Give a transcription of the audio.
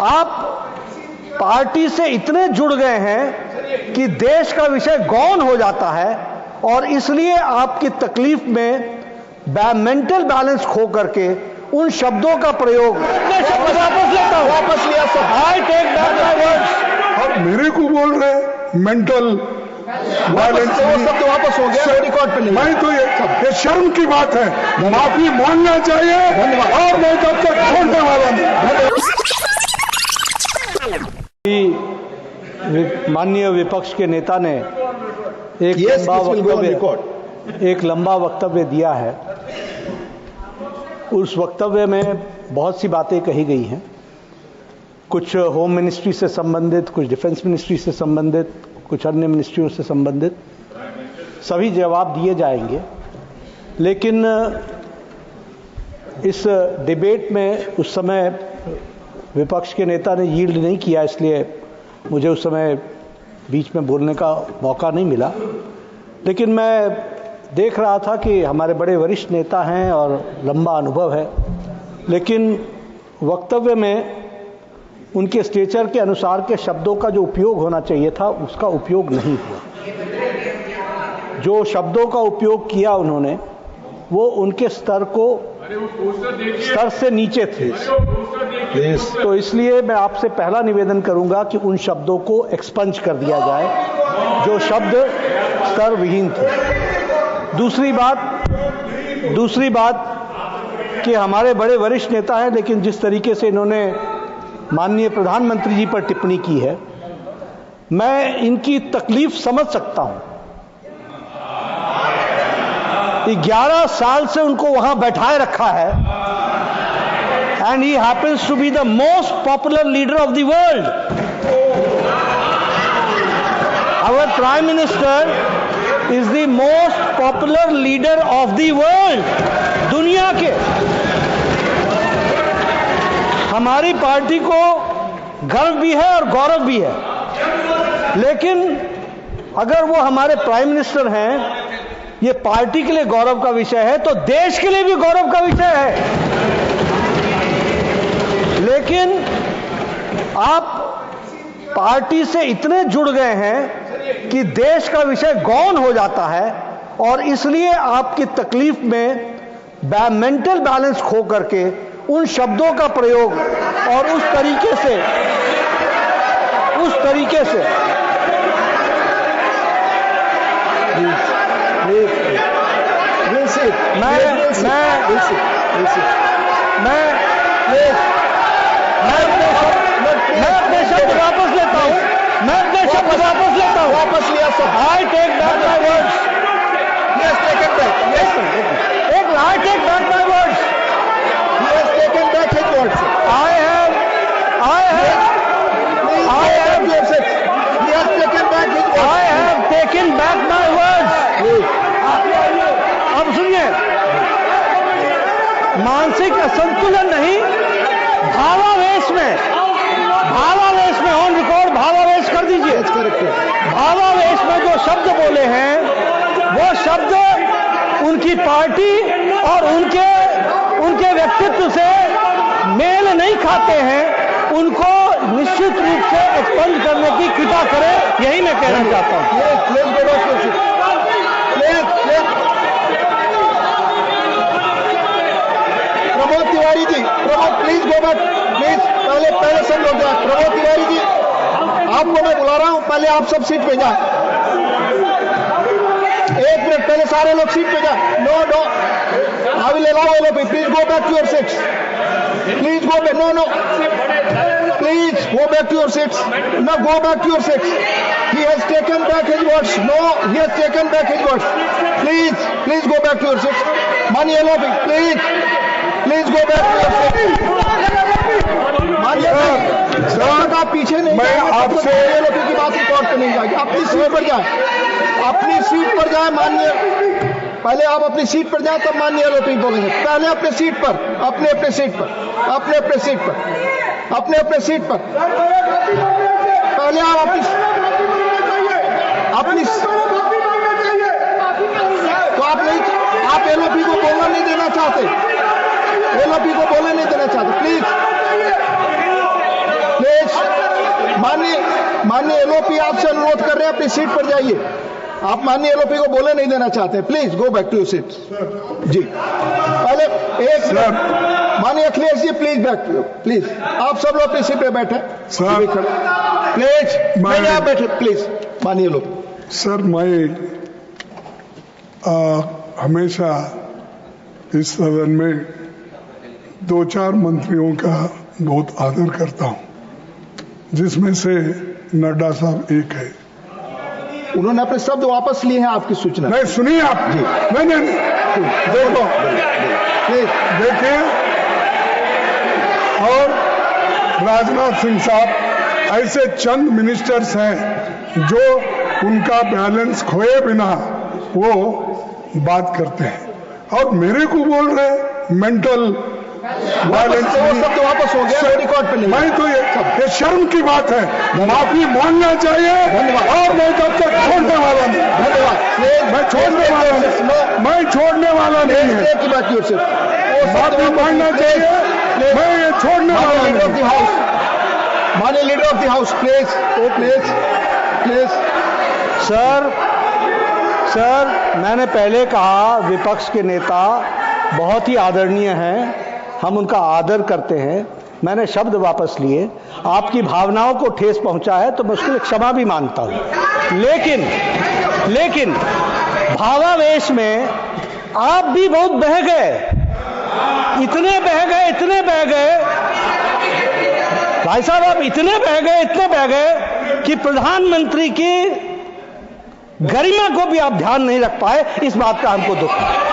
आप पार्टी से इतने जुड़ गए हैं कि देश का विषय गौण हो जाता है और इसलिए आपकी तकलीफ में मेंटल बैलेंस खो करके उन शब्दों का प्रयोग वापस लिया सब। I take back my words. और मेरे को बोल रहे मेंटल वायलेंस शब्द वापस हो गया, रिकॉर्ड पे नहीं। मैं तो ये शर्म की बात है, माफी मांगना चाहिए और मैं तब तक छोड़ने वाला नहीं। माननीय विपक्ष के नेता ने एक लंबा वक्तव्य दिया है। उस वक्तव्य में बहुत सी बातें कही गई हैं, कुछ होम मिनिस्ट्री से संबंधित, कुछ डिफेंस मिनिस्ट्री से संबंधित, कुछ अन्य मिनिस्ट्रियों से संबंधित। सभी जवाब दिए जाएंगे, लेकिन इस डिबेट में उस समय विपक्ष के नेता ने यील्ड नहीं किया, इसलिए मुझे उस समय बीच में बोलने का मौका नहीं मिला। लेकिन मैं देख रहा था कि हमारे बड़े वरिष्ठ नेता हैं और लंबा अनुभव है, लेकिन वक्तव्य में उनके स्टेचर के अनुसार के शब्दों का जो उपयोग होना चाहिए था उसका उपयोग नहीं हुआ। जो शब्दों का उपयोग किया उन्होंने वो उनके स्तर से नीचे थे। तो इसलिए मैं आपसे पहला निवेदन करूंगा कि उन शब्दों को एक्सपंज कर दिया जाए जो शब्द स्तर विहीन थे। दूसरी बात कि हमारे बड़े वरिष्ठ नेता हैं, लेकिन जिस तरीके से इन्होंने माननीय प्रधानमंत्री जी पर टिप्पणी की है, मैं इनकी तकलीफ समझ सकता हूं। 11 साल से उनको वहां बैठाए रखा है and he happens to be the most popular leader of the world. Our prime minister is the most popular leader of the world. दुनिया के हमारी पार्टी को गर्व भी है और गौरव भी है, लेकिन अगर वो हमारे प्राइम मिनिस्टर हैं, ये पार्टी के लिए गौरव का विषय है तो देश के लिए भी गौरव का विषय है। लेकिन आप पार्टी से इतने जुड़ गए हैं कि देश का विषय गौण हो जाता है और इसलिए आपकी तकलीफ में मेंटल बैलेंस खो करके उन शब्दों का प्रयोग और उस तरीके से मैं अपने शब्द वापस लेता हूं। वापस लिया सब। I take back my words. Yes, take it back. I take back my words. He has taken back his words. I have taken back my words. अब सुनिए, मानसिक असंतुलन नहीं, भावावेश में ऑन रिकॉर्ड भावावेश कर दीजिए। भावावेश में जो शब्द बोले हैं वो शब्द उनकी पार्टी और उनके व्यक्तित्व से मेल नहीं खाते हैं। उनको निश्चित रूप से एक्सपंज करने की कृपा करें, यही मैं कहना चाहता हूं। Pramod Tiwari ji, please go back, please. पहले सब लोग जाए। प्रमोद तिवारी जी, आपको मैं बुला रहा हूं, पहले आप सब सीट पे जाए। 1 मिनट, पहले सारे लोग सीट पे जाए। No, I will allow all of you. Please go back to your seats. Please go back. No. Please go back to your seats. No, go back to your seats. He has taken back his words. No, he has taken back his words. Please go back to your seats. Mani Alopi, please go back to your seats. Mani Alopi, आप पीछे नहीं मैं आपसे Alopi की बात record पे नहीं जाएगी। अपनी सीट पर जाए। माननीय, पहले आप अपनी सीट पर जाए, तब माननीय आलोचना बोलेंगे। पहले अपने सीट पर। पहले आप अपनी तो आप एलओपी को बोलना नहीं देना चाहते। प्लीज माननीय एलओपी आपसे अनुरोध कर रहे हैं, अपनी सीट पर जाइए। आप माननीय एलओपी को बोले नहीं देना चाहते, please go back to your seat. जी पहले एक माननीय Akhilesh ji please back, please आप सब लोग अपनी सीट पे बैठे, प्लीज नहीं आप बैठे प्लीज। माननीय लोग सर, मैं हमेशा इस सदन में 2-4 मंत्रियों का बहुत आदर करता हूं, जिसमें से नड्डा साहब एक है। उन्होंने अपने शब्द वापस लिए हैं, आपकी सूचना नहीं सुनिए आप जी। नहीं देखो देखिए, और राजनाथ सिंह साहब ऐसे चंद मिनिस्टर्स हैं जो उनका बैलेंस खोए बिना वो बात करते हैं, और मेरे को बोल रहे मेंटल वायलेंस। शब्द वापस हो गया, रिकॉर्ड पे नहीं। मैं तो ये शर्म की बात है, माफी मांगना चाहिए। धन्यवाद। और मैं तब तक छोड़ने वाला नहीं। धन्यवाद। मैं छोड़ने वाला नहीं, मैं छोड़ने वाला नहीं है। की बात माफी मांगना चाहिए, मैं ये छोड़ने वाला नहीं। लीडर ऑफ द हाउस, माननीय leader of the house please, please please. Sir मैंने पहले कहा विपक्ष के नेता बहुत ही आदरणीय हैं, हम उनका आदर करते हैं। मैंने शब्द वापस लिए, आपकी भावनाओं को ठेस पहुंचा है तो मैं उसके लिए क्षमा भी मांगता हूं, लेकिन भावावेश में आप भी बहुत बह गए, इतने बह गए भाई साहब, आप इतने बह गए कि प्रधानमंत्री की गरिमा को भी आप ध्यान नहीं रख पाए। इस बात का हमको दुख है।